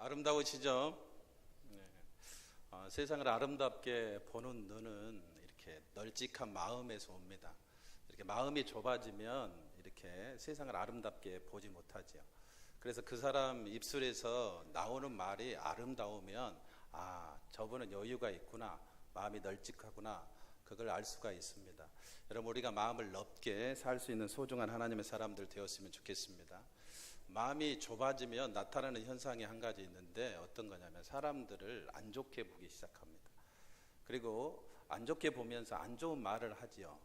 아름다우시죠? 네. 세상을 아름답게 보는 눈은 이렇게 널찍한 마음에서 옵니다. 이렇게 마음이 좁아지면 이렇게 세상을 아름답게 보지 못하지요. 그래서 그 사람 입술에서 나오는 말이 아름다우면 저분은 여유가 있구나, 마음이 널찍하구나, 그걸 알 수가 있습니다. 여러분, 우리가 마음을 넓게 살 수 있는 소중한 하나님의 사람들 되었으면 좋겠습니다. 마음이 좁아지면 나타나는 현상이 한 가지 있는데 어떤 거냐면 사람들을 안 좋게 보기 시작합니다. 그리고 안 좋게 보면서 안 좋은 말을 하지요.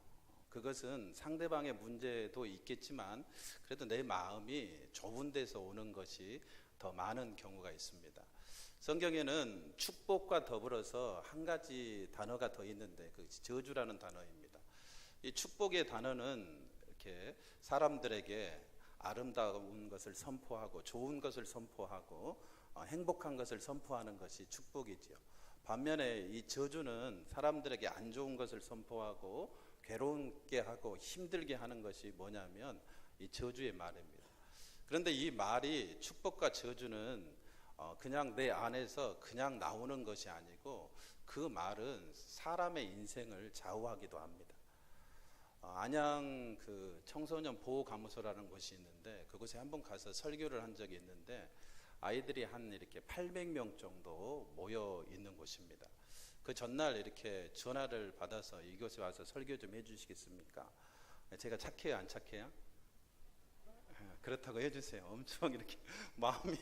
그것은 상대방의 문제도 있겠지만 그래도 내 마음이 좁은 데서 오는 것이 더 많은 경우가 있습니다. 성경에는 축복과 더불어서 한 가지 단어가 더 있는데 그 저주라는 단어입니다. 이 축복의 단어는 이렇게 사람들에게 아름다운 것을 선포하고 좋은 것을 선포하고 행복한 것을 선포하는 것이 축복이지요. 반면에 이 저주는 사람들에게 안 좋은 것을 선포하고 괴롭게 하고 힘들게 하는 것이 뭐냐면 이 저주의 말입니다. 그런데 이 말이 축복과 저주는 그냥 내 안에서 그냥 나오는 것이 아니고 그 말은 사람의 인생을 좌우하기도 합니다. 안양 그 청소년 보호감호소라는 곳이 있는데 그곳에 한번 가서 설교를 한 적이 있는데 아이들이 한 이렇게 800명 정도 모여 있는 곳입니다. 그 전날 이렇게 전화를 받아서 이곳에 와서 설교 좀 해주시겠습니까? 제가 착해요, 안 착해요? 그렇다고 해주세요. 엄청 이렇게 마음이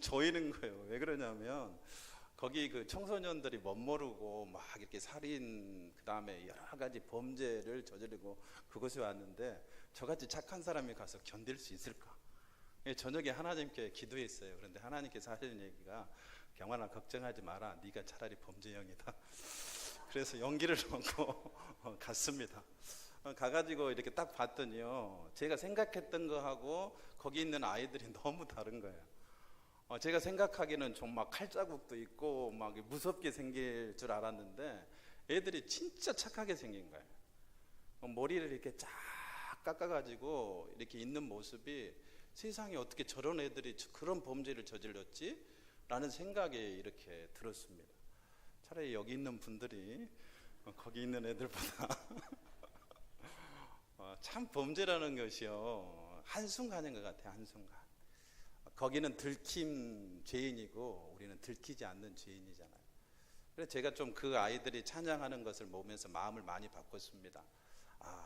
조이는 거예요. 왜 그러냐면 거기 그 청소년들이 멋모르고 막 이렇게 살인 그 다음에 여러 가지 범죄를 저지르고 그곳에 왔는데 저같이 착한 사람이 가서 견딜 수 있을까? 저녁에 하나님께 기도했어요. 그런데 하나님께서 하시는 얘기가 경환아 걱정하지 마라. 네가 차라리 범죄형이다. 그래서 용기를 얻고 갔습니다. 가가지고 이렇게 딱 봤더니요, 제가 생각했던 거하고 거기 있는 아이들이 너무 다른 거예요. 제가 생각하기에는 좀 막 칼자국도 있고 막 무섭게 생길 줄 알았는데 애들이 진짜 착하게 생긴 거예요. 머리를 이렇게 쫙 깎아가지고 이렇게 있는 모습이 세상에 어떻게 저런 애들이 그런 범죄를 저질렀지? 라는 생각이 이렇게 들었습니다. 차라리 여기 있는 분들이 거기 있는 애들보다 참 범죄라는 것이요 한순간인 것 같아요. 한순간. 거기는 들킴 죄인이고 우리는 들키지 않는 죄인이잖아요. 그래서 제가 좀 그 아이들이 찬양하는 것을 보면서 마음을 많이 바꿨습니다.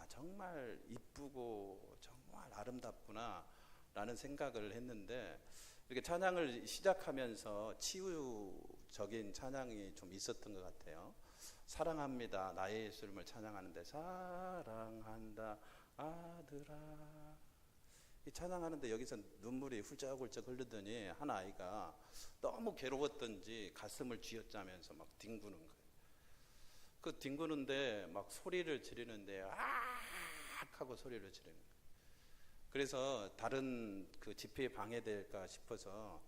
정말 이쁘고 정말 아름답구나 라는 생각을 했는데 이렇게 찬양을 시작하면서 치유적인 찬양이 좀 있었던 것 같아요. 사랑합니다. 나의 예수님을 찬양하는데 사랑한다 아들아, 이 찬양하는데 여기서 눈물이 훌쩍훌쩍 흐르더니 한 아이가 너무 괴로웠던지 가슴을 쥐어짜면서 막 뒹구는 거예요. 그 뒹구는데 막 소리를 지르는데 하고 소리를 지르는 거예요. 그래서 다른 그 집회에 방해될까 싶어서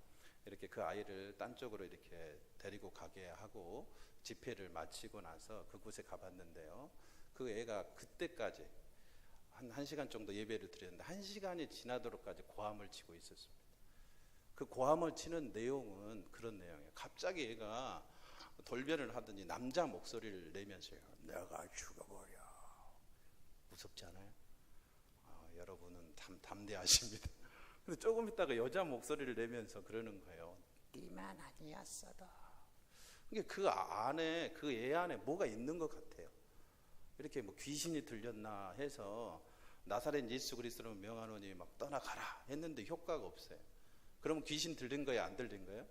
이렇게 그 아이를 딴 쪽으로 이렇게 데리고 가게 하고 집회를 마치고 나서 그곳에 가봤는데요, 그 애가 그때까지 한 1시간 정도 예배를 드렸는데 1시간이 지나도록까지 고함을 치고 있었습니다. 그 고함을 치는 내용은 그런 내용이에요. 갑자기 얘가 돌변을 하더니 남자 목소리를 내면서요, 내가 죽어버려. 무섭지 않아요? 여러분은 담대하십니다. 근데 조금 있다가 여자 목소리를 내면서 그러는 거예요. 니만 아니었어도. 그 안에, 그 애 안에 뭐가 있는 것 같아요. 이렇게 뭐 귀신이 들렸나 해서 나사렛 예수 그리스도를 명하노니 막 떠나가라 했는데 효과가 없어요. 그러면 귀신 들린 거예요, 안 들린 거예요?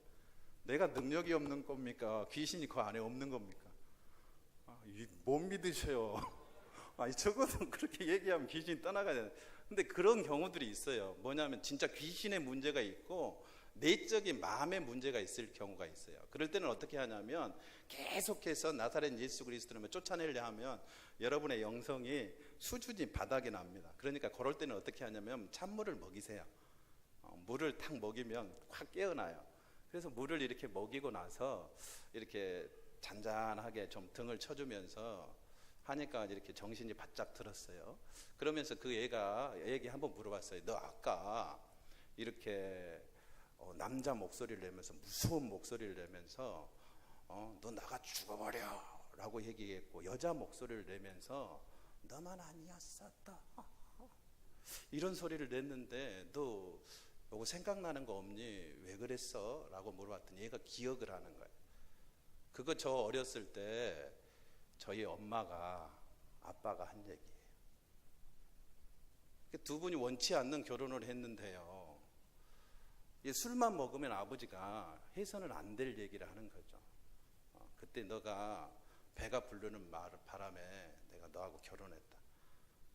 내가 능력이 없는 겁니까? 귀신이 그 안에 없는 겁니까? 못 믿으셔요. 적어도 그렇게 얘기하면 귀신이 떠나가야 되는데, 근데 그런 경우들이 있어요. 뭐냐면 진짜 귀신의 문제가 있고 내적인 마음의 문제가 있을 경우가 있어요. 그럴 때는 어떻게 하냐면 계속해서 나사렛 예수 그리스도를 쫓아내려 하면 여러분의 영성이 수준이 바닥이 납니다. 그러니까 그럴 때는 어떻게 하냐면 찬물을 먹이세요. 물을 탁 먹이면 확 깨어나요. 그래서 물을 이렇게 먹이고 나서 이렇게 잔잔하게 좀 등을 쳐주면서 하니까 이렇게 정신이 바짝 들었어요. 그러면서 그 애가 애에게 한번 물어봤어요. 너 아까 이렇게 남자 목소리를 내면서 무서운 목소리를 내면서 너 나가 죽어버려 라고 얘기했고, 여자 목소리를 내면서 너만 아니었었다 이런 소리를 냈는데, 너 요거 생각나는 거 없니? 왜 그랬어? 라고 물어봤더니 얘가 기억을 하는 거예요. 그거 저 어렸을 때 저희 엄마가 아빠가 한 얘기예요. 두 분이 원치 않는 결혼을 했는데요, 술만 먹으면 아버지가 해서는 안 될 얘기를 하는 거죠. 그때 너가 배가 부르는 바람에 내가 너하고 결혼했다.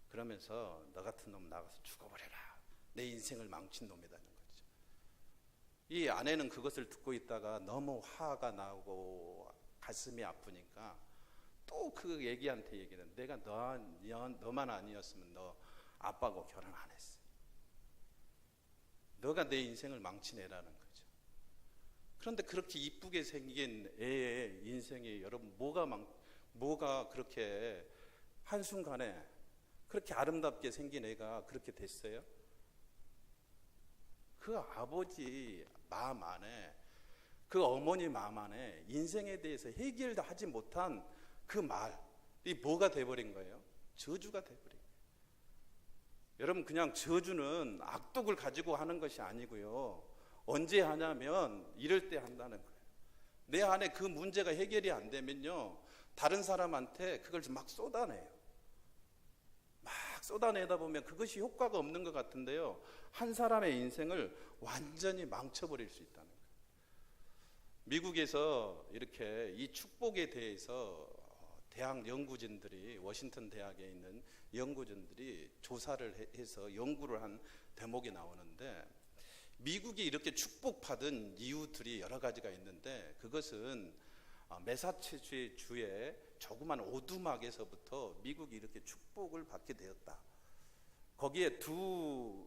그러면서 너 같은 놈 나가서 죽어버려라. 내 인생을 망친 놈이라는 거죠. 이 아내는 그것을 듣고 있다가 너무 화가 나고 가슴이 아프니까 또 그 애기한테 얘기는, 내가 너만 아니었으면 너 아빠하고 결혼 안 했어. 너가 내 인생을 망친 애라는 거죠. 그런데 그렇게 이쁘게 생긴 애의 인생이 여러분 뭐가 그렇게 한순간에 그렇게 아름답게 생긴 애가 그렇게 됐어요? 그 아버지 마음 안에, 그 어머니 마음 안에 인생에 대해서 해결도 하지 못한 그 말이 뭐가 돼버린 거예요? 저주가 돼버린 거예요. 여러분, 그냥 저주는 악독을 가지고 하는 것이 아니고요, 언제 하냐면 이럴 때 한다는 거예요. 내 안에 그 문제가 해결이 안 되면요, 다른 사람한테 그걸 막 쏟아내요. 막 쏟아내다 보면 그것이 효과가 없는 것 같은데요, 한 사람의 인생을 완전히 망쳐버릴 수 있다는 거예요. 미국에서 이렇게 이 축복에 대해서 대학 연구진들이, 워싱턴 대학에 있는 연구진들이 조사를 해서 연구를 한 대목이 나오는데, 미국이 이렇게 축복받은 이유들이 여러 가지가 있는데, 그것은 매사추세츠 주의 조그만 오두막에서부터 미국이 이렇게 축복을 받게 되었다. 거기에 두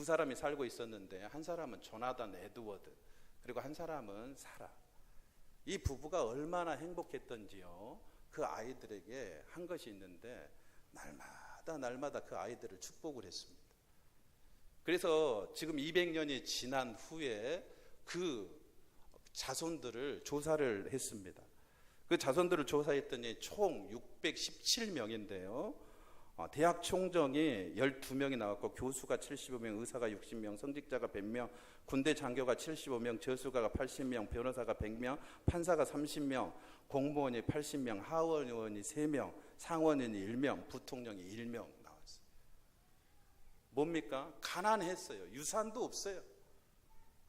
사람이 살고 있었는데, 한 사람은 조나단 에드워드, 그리고 한 사람은 사라. 이 부부가 얼마나 행복했던지요, 그 아이들에게 한 것이 있는데 날마다 그 아이들을 축복을 했습니다. 그래서 지금 200년이 지난 후에 그 자손들을 조사를 했습니다. 그 자손들을 조사했더니 총 617명인데요, 대학 총정이 12명이 나왔고, 교수가 75명, 의사가 60명, 성직자가 100명, 군대 장교가 75명, 저수가가 80명, 변호사가 100명, 판사가 30명, 공무원이 80명, 하원의원이 3명, 상원의원이 1명, 부통령이 1명 나왔어요. 뭡니까? 가난했어요. 유산도 없어요.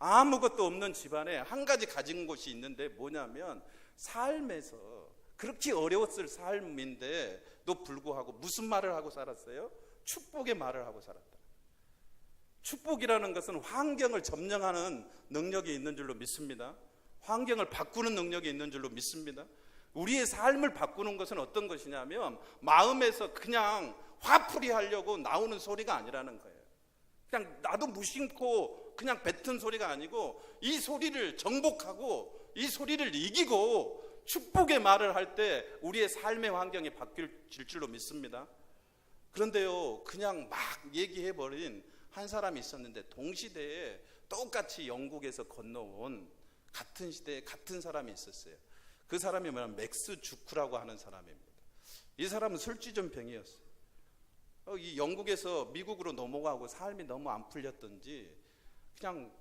아무것도 없는 집안에 한 가지 가진 것이 있는데 뭐냐면, 삶에서 그렇게 어려웠을 삶인데도 불구하고 무슨 말을 하고 살았어요? 축복의 말을 하고 살았다. 축복이라는 것은 환경을 점령하는 능력이 있는 줄로 믿습니다. 환경을 바꾸는 능력이 있는 줄로 믿습니다. 우리의 삶을 바꾸는 것은 어떤 것이냐면, 마음에서 그냥 화풀이 하려고 나오는 소리가 아니라는 거예요. 그냥 나도 무심코 그냥 뱉은 소리가 아니고, 이 소리를 정복하고 이 소리를 이기고 축복의 말을 할 때 우리의 삶의 환경이 바뀔 줄로 믿습니다. 그런데요, 그냥 막 얘기해버린 한 사람이 있었는데, 동시대에 똑같이 영국에서 건너온 같은 시대에 같은 사람이 있었어요. 그 사람이 뭐냐면 맥스 주크라고 하는 사람입니다. 이 사람은 술주전병이었어요. 이 영국에서 미국으로 넘어가고 삶이 너무 안 풀렸던지 그냥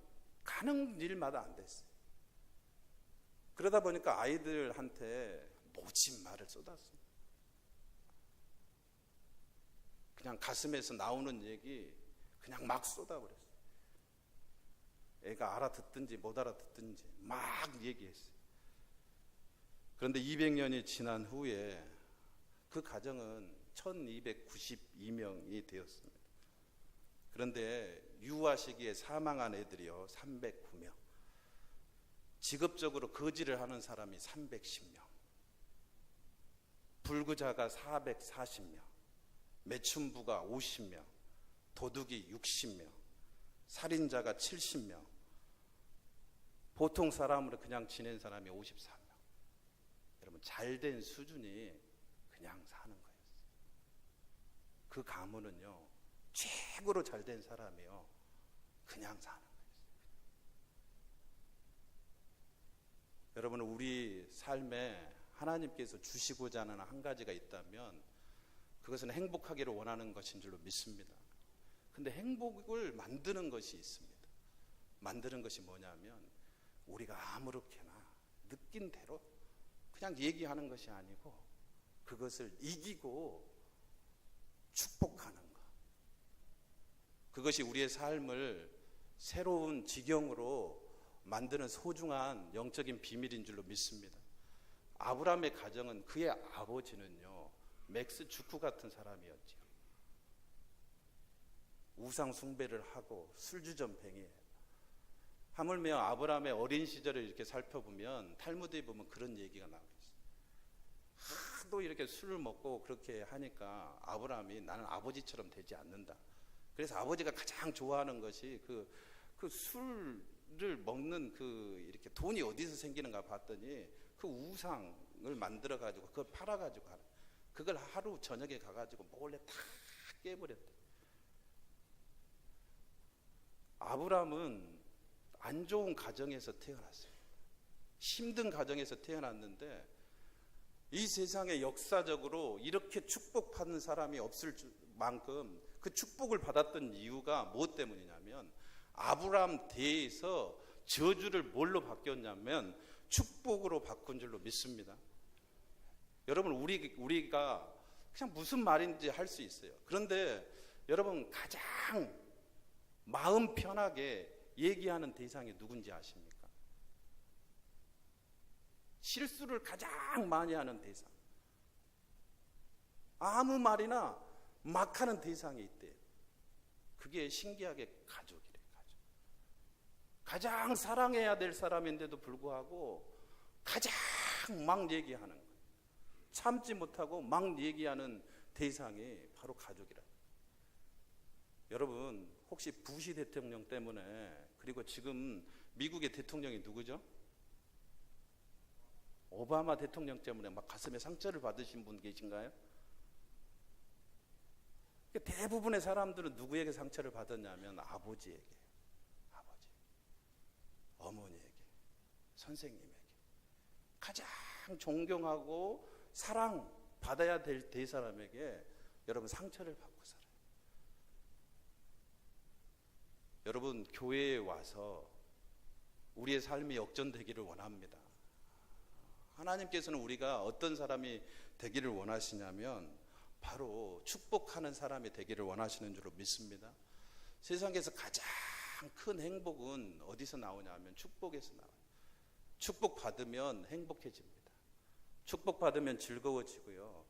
가는 일마다 안 됐어요. 그러다 보니까 아이들한테 모진 말을 쏟았습니다. 그냥 가슴에서 나오는 얘기 그냥 막 쏟아버렸어요. 애가 알아듣든지 못 알아듣든지 막 얘기했어요. 그런데 200년이 지난 후에 그 가정은 1292명이 되었습니다. 그런데 유아 시기에 사망한 애들이요 309명, 직업적으로 거지를 하는 사람이 310명, 불구자가 440명, 매춘부가 50명, 도둑이 60명, 살인자가 70명, 보통 사람으로 그냥 지낸 사람이 53명. 여러분, 잘된 수준이 그냥 사는 거였어요. 그 가문은요, 최고로 잘된 사람이요, 그냥 사는 거예요. 여러분, 우리 삶에 하나님께서 주시고자 하는 한 가지가 있다면 그것은 행복하기를 원하는 것인 줄로 믿습니다. 근데 행복을 만드는 것이 있습니다. 만드는 것이 뭐냐면 우리가 아무렇게나 느낀 대로 그냥 얘기하는 것이 아니고 그것을 이기고 축복하는 것. 그것이 우리의 삶을 새로운 지경으로 만드는 소중한 영적인 비밀인 줄로 믿습니다. 아브라함의 가정은 그의 아버지는요, 맥스 주크 같은 사람이었죠. 우상 숭배를 하고 술주전뱅이에요. 하물며 아브라함의 어린 시절을 이렇게 살펴보면 탈무드에 보면 그런 얘기가 나와 있어요. 하도 이렇게 술을 먹고 그렇게 하니까 아브라함이 나는 아버지처럼 되지 않는다. 그래서 아버지가 가장 좋아하는 것이 그 술을 먹는 이렇게 돈이 어디서 생기는가 봤더니 그 우상을 만들어 가지고 그걸 팔아 가지고 하는, 그걸 하루 저녁에 가 가지고 몰래 다 깨버렸다. 아브라함은 안 좋은 가정에서 태어났어요. 힘든 가정에서 태어났는데 이 세상에 역사적으로 이렇게 축복받는 사람이 없을 만큼 그 축복을 받았던 이유가 무엇 때문이냐면 아브라함 대에서 저주를 뭘로 바뀌었냐면 축복으로 바꾼 줄로 믿습니다. 여러분, 우리가 그냥 무슨 말인지 할 수 있어요. 그런데 여러분, 가장 마음 편하게 얘기하는 대상이 누군지 아십니까? 실수를 가장 많이 하는 대상, 아무 말이나 막 하는 대상이 있대요. 그게 신기하게 가족이래. 가장 사랑해야 될 사람인데도 불구하고 가장 막 얘기하는 거예요. 참지 못하고 막 얘기하는 대상이 바로 가족이라. 여러분, 혹시 부시 대통령 때문에, 그리고 지금 미국의 대통령이 누구죠? 오바마 대통령 때문에 막 가슴에 상처를 받으신 분 계신가요? 대부분의 사람들은 누구에게 상처를 받았냐면 아버지에게, 어머니에게, 선생님에게 가장 존경하고 사랑 받아야 될 대사람에게 여러분 상처를 받고 살아요. 여러분, 교회에 와서 우리의 삶이 역전되기를 원합니다. 하나님께서는 우리가 어떤 사람이 되기를 원하시냐면 바로 축복하는 사람이 되기를 원하시는 줄로 믿습니다. 세상에서 가장 큰 행복은 어디서 나오냐면 축복에서 나와요. 축복받으면 행복해집니다. 축복받으면 즐거워지고요.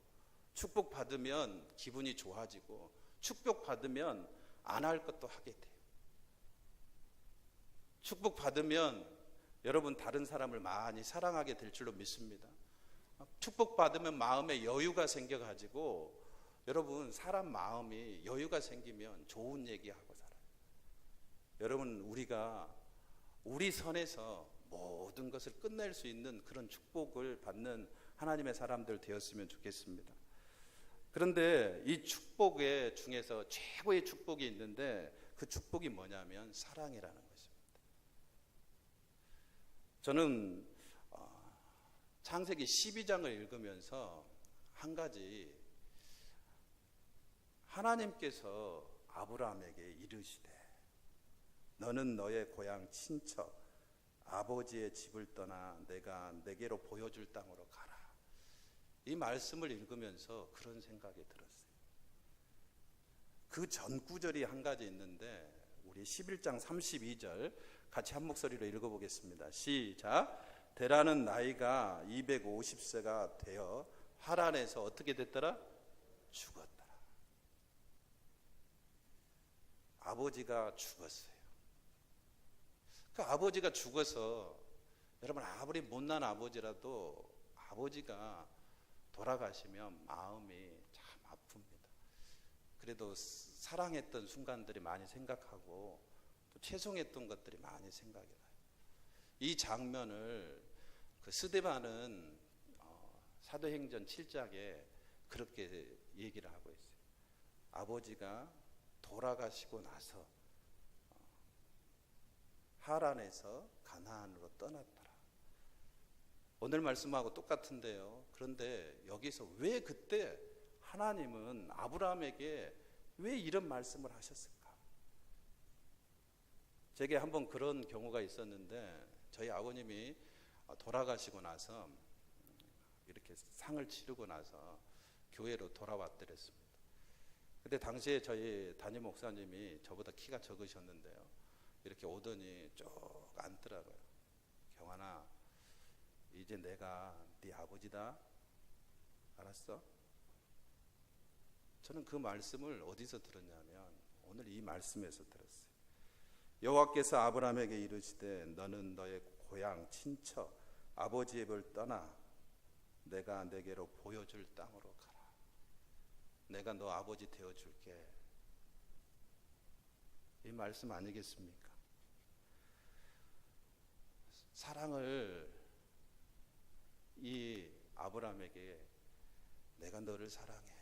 축복받으면 기분이 좋아지고, 축복받으면 안 할 것도 하게 돼요. 축복받으면 여러분 다른 사람을 많이 사랑하게 될 줄로 믿습니다. 축복받으면 마음에 여유가 생겨가지고 여러분, 사람 마음이 여유가 생기면 좋은 얘기하고 살아요. 여러분, 우리가 우리 선에서 모든 것을 끝낼 수 있는 그런 축복을 받는 하나님의 사람들 되었으면 좋겠습니다. 그런데 이 축복 중에서 최고의 축복이 있는데 그 축복이 뭐냐면 사랑이라는 것입니다. 저는 창세기 12장을 읽으면서 한 가지, 하나님께서 아브라함에게 이르시되 너는 너의 고향 친척 아버지의 집을 떠나 내가 내게로 보여줄 땅으로 가라. 이 말씀을 읽으면서 그런 생각이 들었어요. 그 전 구절이 한 가지 있는데 우리 11장 32절 같이 한 목소리로 읽어보겠습니다. 시작. 데라는 나이가 250세가 되어 하란에서 어떻게 됐더라? 죽었더라. 아버지가 죽었어요. 그 아버지가 죽어서 여러분, 아무리 못난 아버지라도 아버지가 돌아가시면 마음이 참 아픕니다. 그래도 사랑했던 순간들이 많이 생각하고 또 채송했던 것들이 많이 생각이 나요. 이 장면을 스데반은 사도행전 7장에 그렇게 얘기를 하고 있어요. 아버지가 돌아가시고 나서 하란에서 가나안으로 떠났더라. 오늘 말씀하고 똑같은데요. 그런데 여기서 왜 그때 하나님은 아브라함에게 왜 이런 말씀을 하셨을까? 제게 한번 그런 경우가 있었는데, 저희 아버님이 돌아가시고 나서 이렇게 상을 치르고 나서 교회로 돌아왔더랬습니다. 근데 당시에 저희 담임 목사님이 저보다 키가 적으셨는데요, 이렇게 오더니 쭉 앉더라고요. 경환아, 이제 내가 네 아버지다, 알았어? 저는 그 말씀을 어디서 들었냐면 오늘 이 말씀에서 들었어요. 여호와께서 아브라함에게 이르시되 너는 너의 고향 친척 아버지의 집을 떠나 내가 내게로 보여줄 땅으로 가라. 내가 너 아버지 되어줄게. 이 말씀 아니겠습니까? 사랑을 이 아브라함에게 내가 너를 사랑해.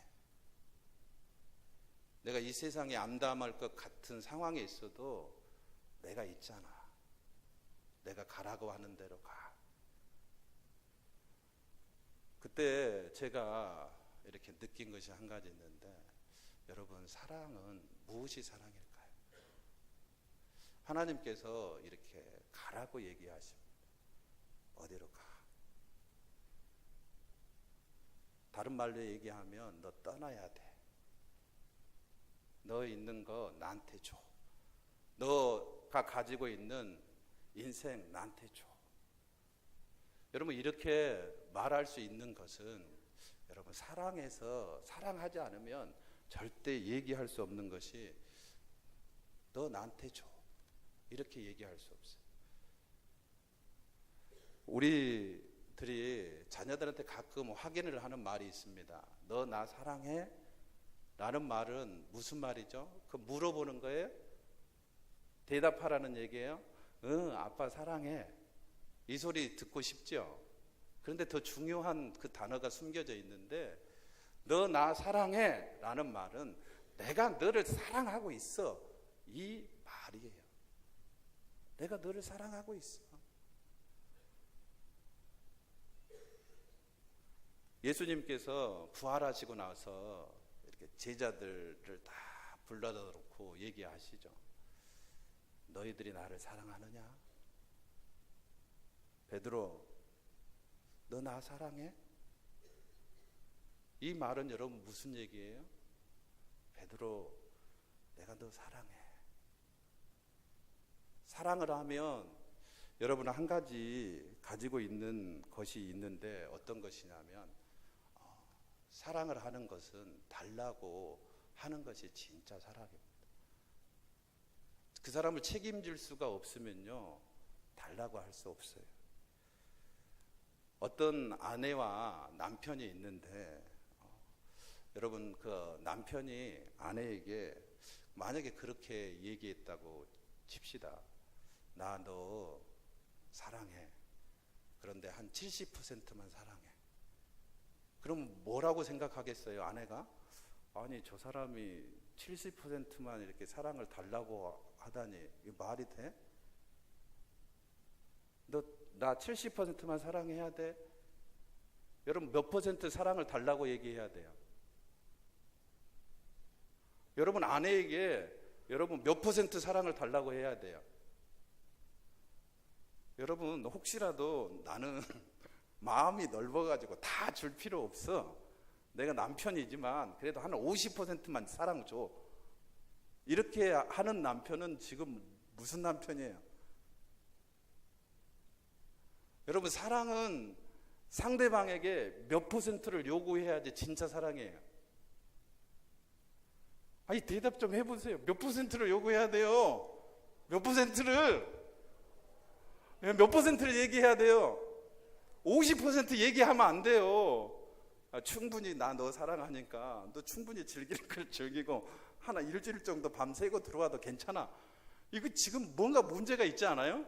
내가 이 세상에 암담할 것 같은 상황에 있어도 내가 있잖아. 내가 가라고 하는 대로 가. 그때 제가 이렇게 느낀 것이 한 가지 있는데, 여러분, 사랑은 무엇이 사랑일까요? 하나님께서 이렇게 가라고 얘기하십니다. 어디로 가? 다른 말로 얘기하면 너 떠나야 돼. 너 있는 거 나한테 줘. 너가 가지고 있는 인생 나한테 줘. 여러분, 이렇게 말할 수 있는 것은 여러분, 사랑해서 사랑하지 않으면 절대 얘기할 수 없는 것이 너 나한테 줘. 이렇게 얘기할 수 없어요. 우리들이 자녀들한테 가끔 확인을 하는 말이 있습니다. 너 나 사랑해? 라는 말은 무슨 말이죠? 그 물어보는 거예요? 대답하라는 얘기예요? 응, 아빠 사랑해. 이 소리 듣고 싶죠? 그런데 더 중요한 그 단어가 숨겨져 있는데, 너 나 사랑해 라는 말은 내가 너를 사랑하고 있어, 이 말이에요. 내가 너를 사랑하고 있어. 예수님께서 부활하시고 나서 이렇게 제자들을 다 불러다 놓고 얘기하시죠. 너희들이 나를 사랑하느냐? 베드로, 너 나 사랑해? 이 말은 여러분 무슨 얘기예요? 베드로, 내가 너 사랑해. 사랑을 하면 여러분 한 가지 가지고 있는 것이 있는데, 어떤 것이냐면 사랑을 하는 것은 달라고 하는 것이 진짜 사랑입니다. 그 사람을 책임질 수가 없으면요, 달라고 할 수 없어요. 어떤 아내와 남편이 있는데, 여러분, 그 남편이 아내에게 만약에 그렇게 얘기했다고 칩시다. 나 너 사랑해. 그런데 한 70%만 사랑해. 그럼 뭐라고 생각하겠어요, 아내가? 아니, 저 사람이 70%만 이렇게 사랑을 달라고 하다니, 이거 말이 돼? 너 나 70%만 사랑해야 돼? 여러분, 몇 퍼센트 사랑을 달라고 얘기해야 돼요? 여러분, 아내에게 여러분 몇 퍼센트 사랑을 달라고 해야 돼요? 여러분, 혹시라도 나는 마음이 넓어가지고 다 줄 필요 없어. 내가 남편이지만 그래도 한 50%만 사랑 줘. 이렇게 하는 남편은 지금 무슨 남편이에요? 여러분, 사랑은 상대방에게 몇 퍼센트를 요구해야지 진짜 사랑이에요. 아니, 대답 좀 해보세요. 몇 퍼센트를 요구해야 돼요? 몇 퍼센트를? 몇 퍼센트를 얘기해야 돼요? 50% 얘기하면 안 돼요. 충분히 나 너 사랑하니까 너 충분히 즐길 걸 즐기고 하나 일주일 정도 밤새고 들어와도 괜찮아. 이거 지금 뭔가 문제가 있지 않아요?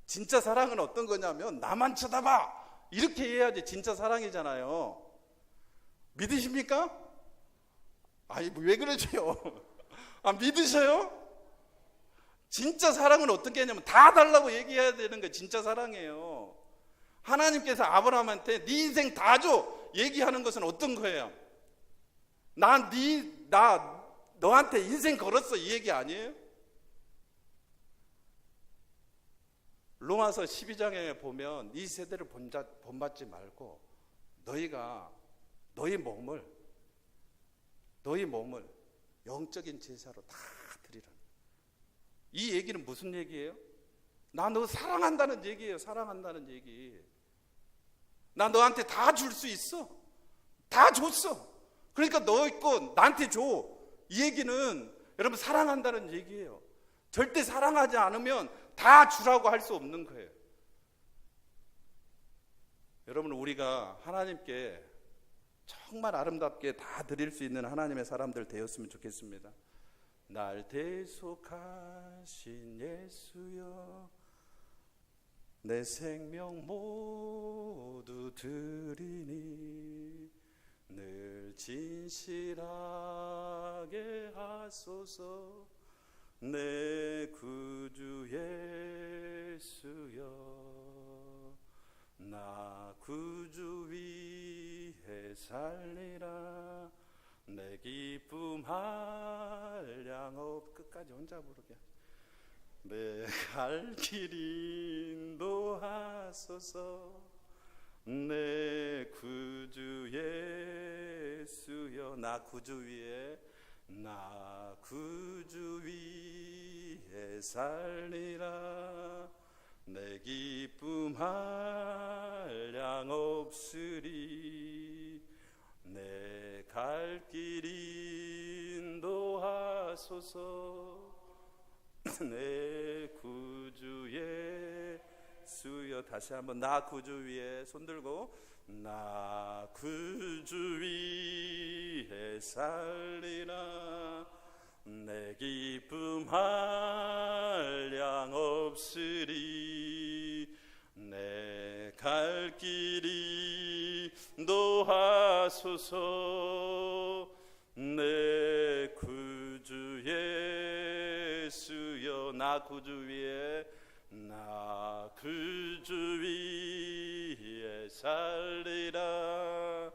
진짜 사랑은 어떤 거냐면 나만 쳐다봐, 이렇게 해야지 진짜 사랑이잖아요. 믿으십니까? 아니, 왜 그러세요? 아, 믿으셔요? 진짜 사랑은 어떻게 하냐면 다 달라고 얘기해야 되는 게 진짜 사랑이에요. 하나님께서 아브라함한테 네 인생 다 줘 얘기하는 것은 어떤 거예요? 나 너한테 인생 걸었어 이 얘기 아니에요? 로마서 12장에 보면 이 세대를 본받지 말고 너희 몸을 영적인 제사로 다 드리라는. 이 얘기는 무슨 얘기예요? 나 너 사랑한다는 얘기예요. 사랑한다는 얘기. 나 너한테 다 줄 수 있어. 다 줬어. 그러니까 너 있고 나한테 줘. 이 얘기는 여러분 사랑한다는 얘기예요. 절대 사랑하지 않으면 다 주라고 할 수 없는 거예요. 여러분, 우리가 하나님께 정말 아름답게 다 드릴 수 있는 하나님의 사람들 되었으면 좋겠습니다. 날 대속하신 예수여, 내 생명 모두 드리니 늘 진실하게 하소서. 내 구주 예수여, 나 구주 위에 살리라. 내 기쁨 한량없. 끝까지 혼자 부르게. 내 갈 길 인도하소서. 내 구주 예수여, 나 구주 위에 살리라. 내 기쁨 한량 없으리. 내 갈 길 인도하소서. 내 구주 예수여. 다시 한번 나 구주 위에 손 들고 나 구주 위에 살리라. 내 기쁨 한량 없으리. 내 갈 길 인도하소서. 내 구주 예수여, 나 구주 위에 살리라.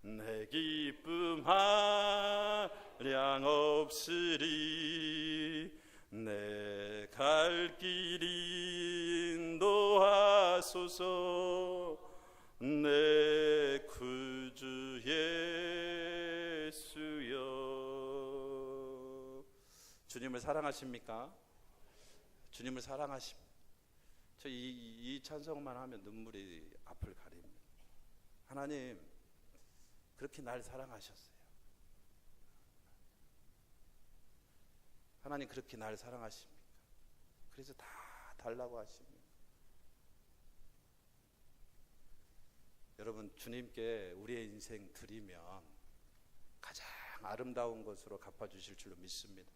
내 기쁨 한량 없으리. 내 갈 길 인도하소서. 내 구주 예수여. 주님을 사랑하십니까? 주님을 사랑하십니까? 저 이 찬송만 하면 눈물이 앞을 가립니다. 하나님, 그렇게 날 사랑하셨어요. 하나님, 그렇게 날 사랑하십니까? 그래서 다 달라고 하십니까? 여러분, 주님께 우리의 인생 드리면 가장 아름다운 것으로 갚아주실 줄로 믿습니다.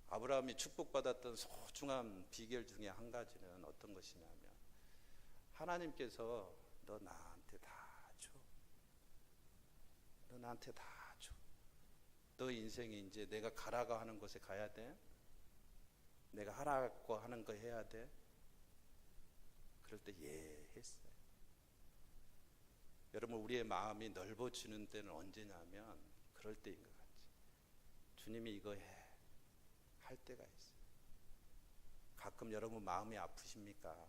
아브라함이 축복받았던 소중한 비결 중에 한 가지는 어떤 것이냐면, 하나님께서 너 나한테 다 줘. 너 나한테 다 줘. 너 인생이 이제 내가 가라고 하는 곳에 가야 돼. 내가 하라고 하는 거 해야 돼. 그럴 때 예 했어요. 여러분, 우리의 마음이 넓어지는 때는 언제냐면 그럴 때인 것 같지. 주님이 이거 해 할 때가 있어요. 가끔 여러분 마음이 아프십니까?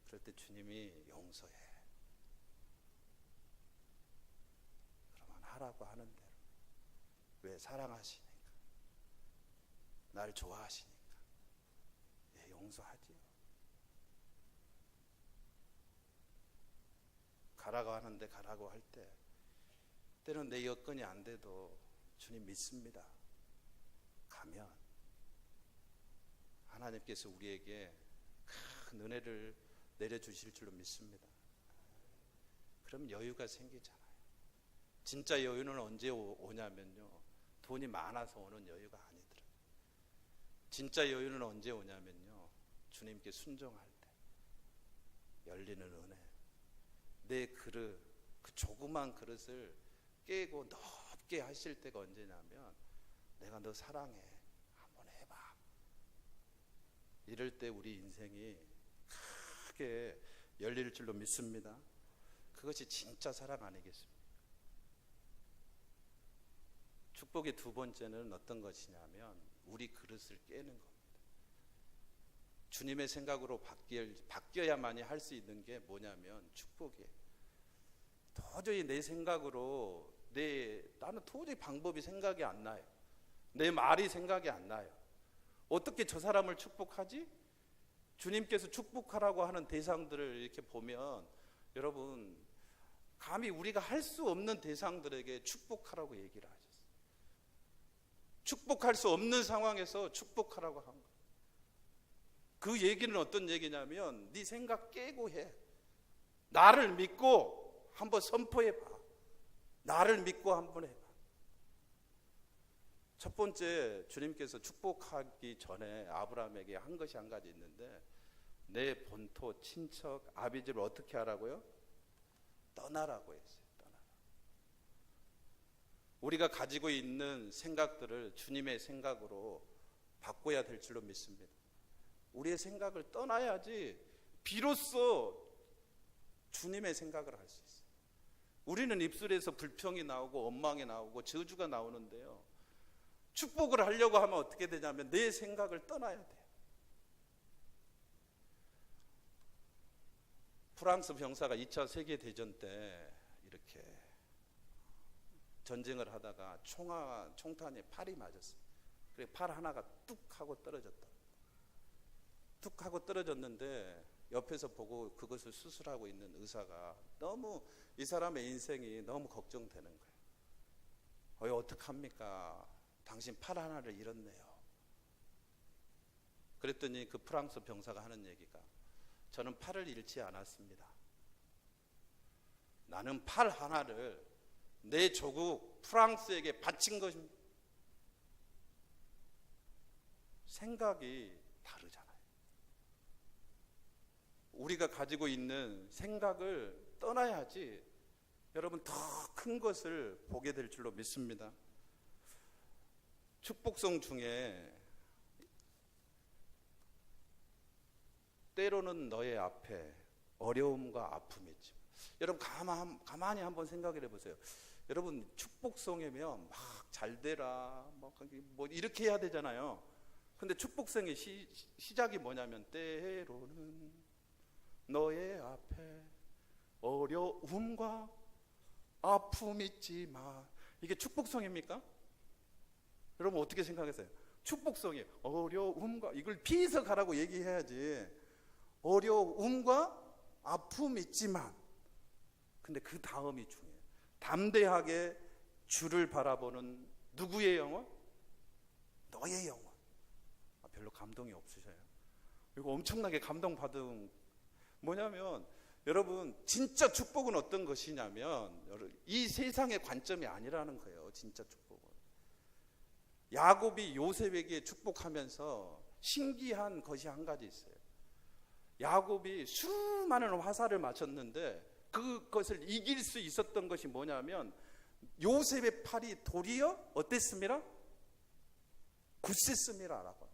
그럴 때 주님이 용서해. 그러면 하라고 하는 대로. 왜? 사랑하시니까. 날 좋아하시니까. 예, 용서하지요. 가라고 하는데 가라고 할 때, 때는 내 여건이 안 돼도 주님 믿습니다. 가면 하나님께서 우리에게 큰 은혜를 내려주실 줄로 믿습니다. 그럼 여유가 생기잖아요. 진짜 여유는 언제 오냐면요, 돈이 많아서 오는 여유가 아니더라고요. 진짜 여유는 언제 오냐면요, 주님께 순종할 때 열리는 은혜. 내 그릇, 그 조그만 그릇을 깨고 높게 하실 때가 언제냐면, 내가 너 사랑해, 한번 해봐, 이럴 때 우리 인생이 크게 열릴 줄로 믿습니다. 그것이 진짜 사랑 아니겠습니까? 축복의 두 번째는 어떤 것이냐면 우리 그릇을 깨는 겁니다. 주님의 생각으로 바뀌어야만이 할 수 있는 게 뭐냐면 축복이에요. 도저히 내 생각으로 나는 도저히 방법이 생각이 안 나요. 내 말이 생각이 안 나요. 어떻게 저 사람을 축복하지? 주님께서 축복하라고 하는 대상들을 이렇게 보면 여러분 감히 우리가 할 수 없는 대상들에게 축복하라고 얘기를 하셨어요. 축복할 수 없는 상황에서 축복하라고 한 거예요. 그 얘기는 어떤 얘기냐면 네 생각 깨고 해. 나를 믿고 한번 선포해봐. 나를 믿고 한번 해봐. 첫 번째 주님께서 축복하기 전에 아브라함에게 한 것이 한 가지 있는데 내 본토 친척 아비집을 어떻게 하라고요? 떠나라고 했어요. 떠나라. 우리가 가지고 있는 생각들을 주님의 생각으로 바꿔야 될 줄로 믿습니다. 우리의 생각을 떠나야지 비로소 주님의 생각을 할 수 있어요. 우리는 입술에서 불평이 나오고 원망이 나오고 저주가 나오는데요, 축복을 하려고 하면 어떻게 되냐면 내 생각을 떠나야 돼요. 프랑스 병사가 2차 세계대전 때 이렇게 전쟁을 하다가 총탄에 팔이 맞았어요. 그래서 팔 하나가 뚝 하고 떨어졌다. 뚝 하고 떨어졌는데 옆에서 보고 그것을 수술하고 있는 의사가 너무 이 사람의 인생이 너무 걱정되는 거예요. 어떡합니까? 당신 팔 하나를 잃었네요. 그랬더니 그 프랑스 병사가 하는 얘기가 저는 팔을 잃지 않았습니다. 나는 팔 하나를 내 조국 프랑스에게 바친 것입니다. 생각이 다르잖아요. 우리가 가지고 있는 생각을 떠나야지 여러분 더 큰 것을 보게 될 줄로 믿습니다. 축복성 중에 때로는 너의 앞에 어려움과 아픔이 있지. 여러분 가만히 한번 생각을 해보세요. 여러분 축복성이면 막 잘 되라 뭐 이렇게 해야 되잖아요. 근데 축복성의 시작이 뭐냐면 때로는 너의 앞에 어려움과 아픔이 있지만, 이게 축복성입니까? 여러분 어떻게 생각하세요? 축복성이 어려움과, 이걸 피해서 가라고 얘기해야지. 어려움과 아픔이 있지만, 근데 그 다음이 중요해요. 담대하게 주를 바라보는 누구의 영혼? 너의 영혼. 별로 감동이 없으셔요? 이거 엄청나게 감동받은, 뭐냐면 여러분 진짜 축복은 어떤 것이냐면 이 세상의 관점이 아니라는 거예요. 진짜 축복은 야곱이 요셉에게 축복하면서 신기한 것이 한 가지 있어요. 야곱이 수많은 화살을 맞췄는데 그것을 이길 수 있었던 것이 뭐냐면 요셉의 팔이 도리어 어땠습니다? 굳셌습니다 라고.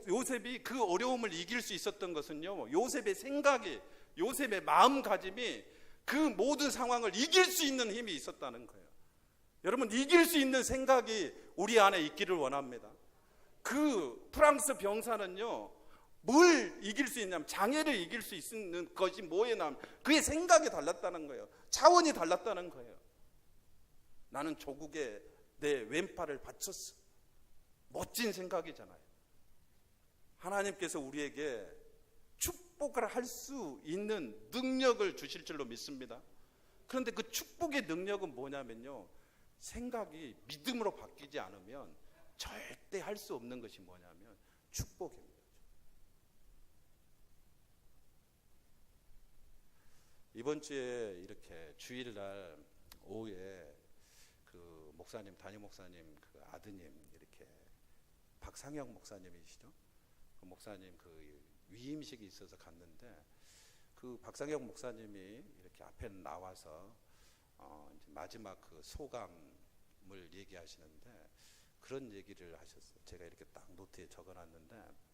요셉이 그 어려움을 이길 수 있었던 것은요, 요셉의 생각이, 요셉의 마음가짐이 그 모든 상황을 이길 수 있는 힘이 있었다는 거예요. 여러분 이길 수 있는 생각이 우리 안에 있기를 원합니다. 그 프랑스 병사는요, 뭘 이길 수 있냐면 장애를 이길 수 있는 것이 뭐냐면 그의 생각이 달랐다는 거예요. 차원이 달랐다는 거예요. 나는 조국에 내 왼팔을 바쳤어. 멋진 생각이잖아요. 하나님께서 우리에게 축복을 할 수 있는 능력을 주실 줄로 믿습니다. 그런데 그 축복의 능력은 뭐냐면요, 생각이 믿음으로 바뀌지 않으면 절대 할 수 없는 것이 뭐냐면 축복입니다. 이번 주에 이렇게 주일날 오후에 그 목사님, 담임 목사님 그 아드님, 이렇게 박상혁 목사님이시죠? 그 목사님 그 위임식이 있어서 갔는데 그 박상혁 목사님이 이렇게 앞에 나와서 이제 마지막 그 소감을 얘기하시는데 그런 얘기를 하셨어요. 제가 이렇게 딱 노트에 적어놨는데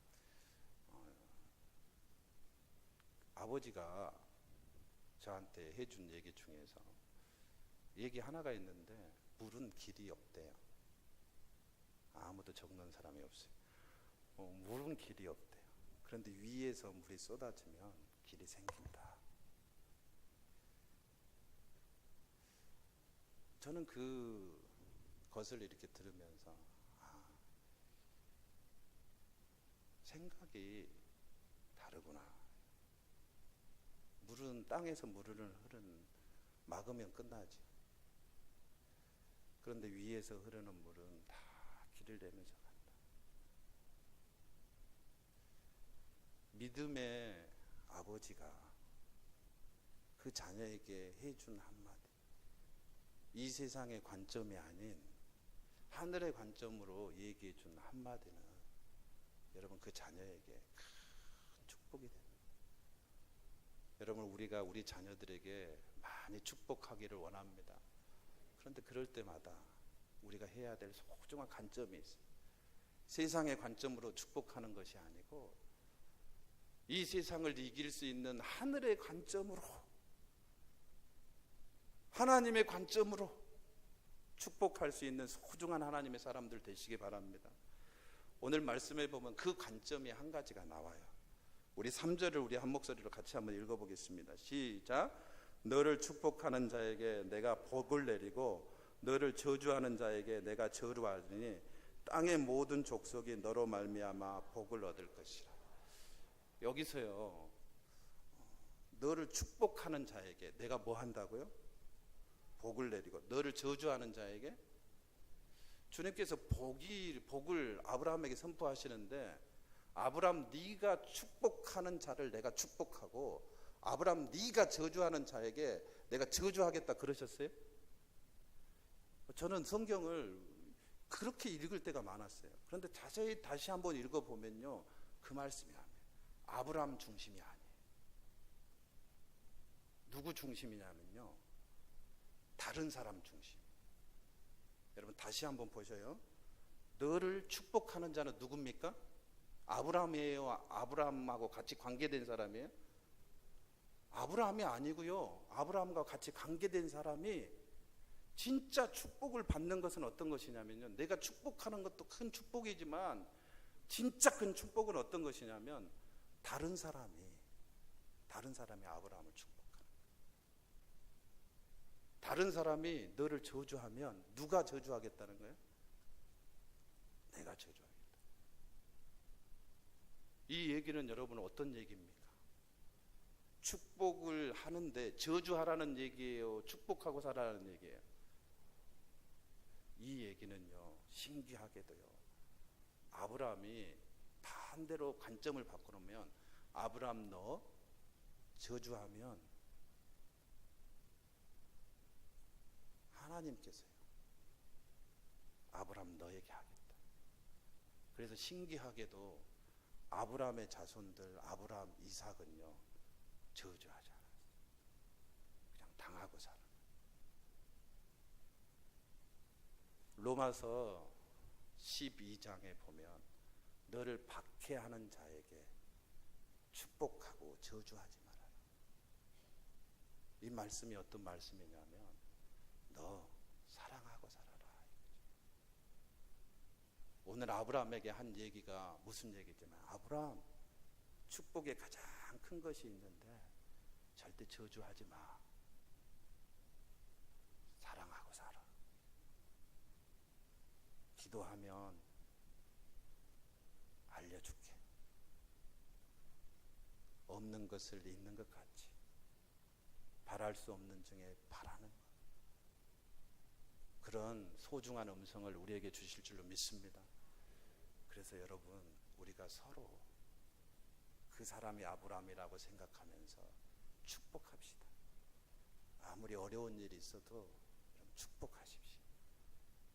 아버지가 저한테 해준 얘기 중에서 얘기 하나가 있는데 물은 길이 없대요. 아무도 적는 사람이 없어요. 물은 길이 없대요. 그런데 위에서 물이 쏟아지면 길이 생긴다. 저는 그것을 이렇게 들으면서 생각이 다르구나. 물은 땅에서 물을 막으면 끝나지. 그런데 위에서 흐르는 물은 다 길을 내면서 간다. 믿음의 아버지가 그 자녀에게 해준 한마디, 이 세상의 관점이 아닌 하늘의 관점으로 얘기해 준 한마디는 여러분 그 자녀에게 큰 축복이 됩니다. 여러분 우리가 우리 자녀들에게 많이 축복하기를 원합니다. 그런데 그럴 때마다 우리가 해야 될 소중한 관점이 있어요. 세상의 관점으로 축복하는 것이 아니고 이 세상을 이길 수 있는 하늘의 관점으로, 하나님의 관점으로 축복할 수 있는 소중한 하나님의 사람들 되시기 바랍니다. 오늘 말씀에 보면 그 관점이 한 가지가 나와요. 우리 3절을 우리 한 목소리로 같이 한번 읽어보겠습니다. 시작. 너를 축복하는 자에게 내가 복을 내리고 너를 저주하는 자에게 내가 저주하리니 땅의 모든 족속이 너로 말미암아 복을 얻을 것이라. 여기서요, 너를 축복하는 자에게 내가 뭐 한다고요? 복을 내리고 너를 저주하는 자에게, 주님께서 복을 아브라함에게 선포하시는데, 아브라함 네가 축복하는 자를 내가 축복하고 아브라함 네가 저주하는 자에게 내가 저주하겠다 그러셨어요? 저는 성경을 그렇게 읽을 때가 많았어요. 그런데 자세히 다시 한번 읽어보면요, 그 말씀이 아니에요. 아브라함 중심이 아니에요. 누구 중심이냐면요, 다른 사람 중심. 여러분 다시 한번 보셔요. 너를 축복하는 자는 누굽니까? 아브라함이에요? 아브라함하고 같이 관계된 사람이에요? 아브라함이 아니고요, 아브라함과 같이 관계된 사람이 진짜 축복을 받는 것은 어떤 것이냐면요, 내가 축복하는 것도 큰 축복이지만 진짜 큰 축복은 어떤 것이냐면 다른 사람이 아브라함을 축복하는 거예요. 다른 사람이 너를 저주하면 누가 저주하겠다는 거예요? 내가 저주하겠다. 이 얘기는 여러분 어떤 얘기입니까? 축복을 하는데 저주하라는 얘기예요? 축복하고 살아라는 얘기예요? 이 얘기는요, 신기하게도요, 아브라함이 반대로 관점을 바꾸면, 아브라함 너 저주하면 하나님께서요 아브라함 너에게 하겠다. 그래서 신기하게도 아브라함의 자손들 아브라함, 이삭은요 저주하지 않았어요. 그냥 당하고 살아요. 로마서 12장에 보면 너를 박해하는 자에게 축복하고 저주하지 말아라. 이 말씀이 어떤 말씀이냐면 너 사랑하고 살아라. 오늘 아브라함에게 한 얘기가 무슨 얘기지만, 아브라함 축복의 가장 큰 것이 있는데 절대 저주하지 마. 사랑하고 살아. 기도하면 알려줄게. 없는 것을 있는 것 같이, 바랄 수 없는 중에 바라는 것, 그런 소중한 음성을 우리에게 주실 줄로 믿습니다. 그래서 여러분, 우리가 서로 그 사람이 아브라함이라고 생각하면서 축복합시다. 아무리 어려운 일이 있어도 축복하십시오.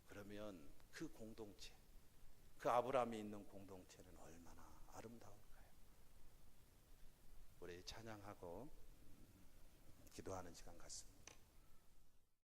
그러면 그 공동체, 그 아브라함이 있는 공동체는 얼마나 아름다울까요? 우리 찬양하고 기도하는 시간 같습니다.